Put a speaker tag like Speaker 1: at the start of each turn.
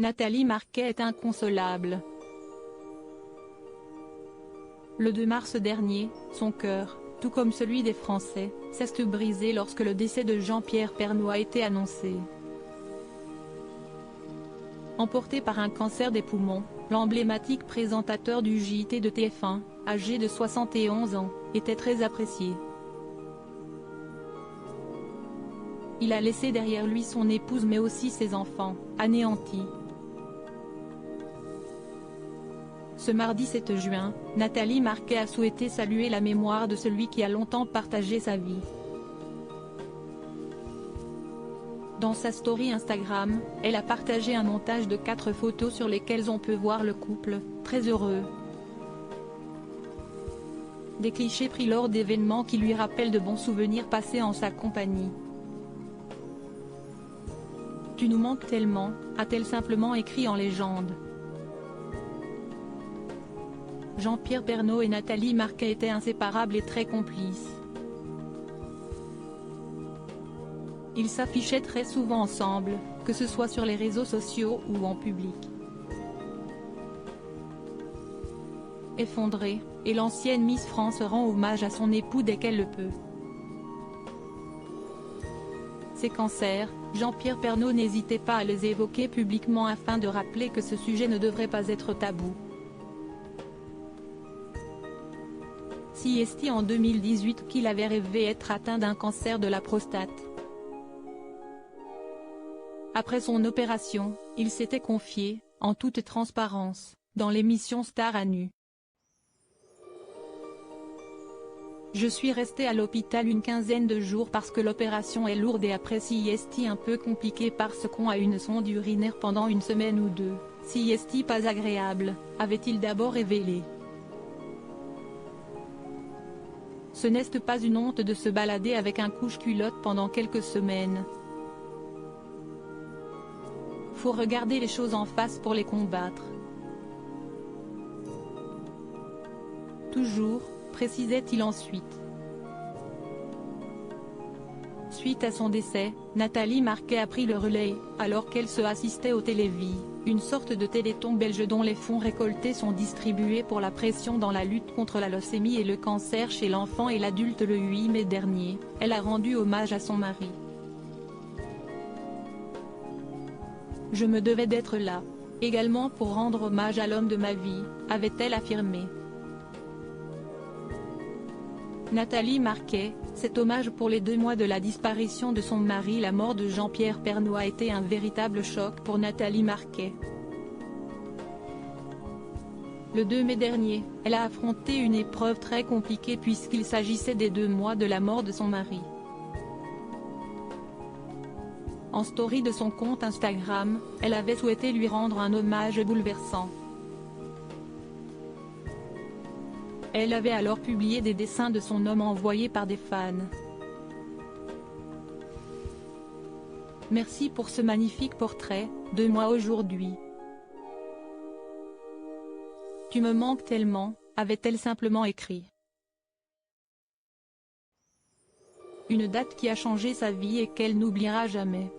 Speaker 1: Nathalie Marquet est inconsolable. Le 2 mars dernier, son cœur, tout comme celui des Français, s'est brisé lorsque le décès de Jean-Pierre Pernaut a été annoncé. Emporté par un cancer des poumons, l'emblématique présentateur du JT de TF1, âgé de 71 ans, était très apprécié. Il a laissé derrière lui son épouse mais aussi ses enfants, anéantis. Ce mardi 7 juin, Nathalie Marquet a souhaité saluer la mémoire de celui qui a longtemps partagé sa vie. Dans sa story Instagram, elle a partagé un montage de 4 photos sur lesquelles on peut voir le couple, très heureux. Des clichés pris lors d'événements qui lui rappellent de bons souvenirs passés en sa compagnie. « Tu nous manques tellement », a-t-elle simplement écrit en légende. Jean-Pierre Pernaut et Nathalie Marquet étaient inséparables et très complices. Ils s'affichaient très souvent ensemble, que ce soit sur les réseaux sociaux ou en public. Effondrée, et l'ancienne Miss France rend hommage à son époux dès qu'elle le peut. Ces cancers, Jean-Pierre Pernaut n'hésitait pas à les évoquer publiquement afin de rappeler que ce sujet ne devrait pas être tabou. CST en 2018 qu'il avait rêvé être atteint d'un cancer de la prostate. Après son opération, il s'était confié, en toute transparence, dans l'émission Star à nu. Je suis resté à l'hôpital une quinzaine de jours parce que l'opération est lourde et après CST un peu compliqué parce qu'on a une sonde urinaire pendant une semaine ou deux, CST pas agréable, avait-il d'abord révélé. Ce n'est pas une honte de se balader avec un couche-culotte pendant quelques semaines. Faut regarder les choses en face pour les combattre. Toujours, précisait-il ensuite. Suite à son décès, Nathalie Marquet a pris le relais, alors qu'elle se assistait au Télévis, une sorte de téléthon belge dont les fonds récoltés sont distribués pour la pression dans la lutte contre la leucémie et le cancer chez l'enfant et l'adulte. Le 8 mai dernier, elle a rendu hommage à son mari. Je me devais d'être là, également pour rendre hommage à l'homme de ma vie, avait-elle affirmé. Nathalie Marquet, cet hommage pour les 2 mois de la disparition de son mari. La mort de Jean-Pierre Pernaut a été un véritable choc pour Nathalie Marquet. Le 2 mai dernier, elle a affronté une épreuve très compliquée puisqu'il s'agissait des 2 mois de la mort de son mari. En story de son compte Instagram, elle avait souhaité lui rendre un hommage bouleversant. Elle avait alors publié des dessins de son homme envoyés par des fans. Merci pour ce magnifique portrait, 2 mois aujourd'hui. Tu me manques tellement, avait-elle simplement écrit. Une date qui a changé sa vie et qu'elle n'oubliera jamais.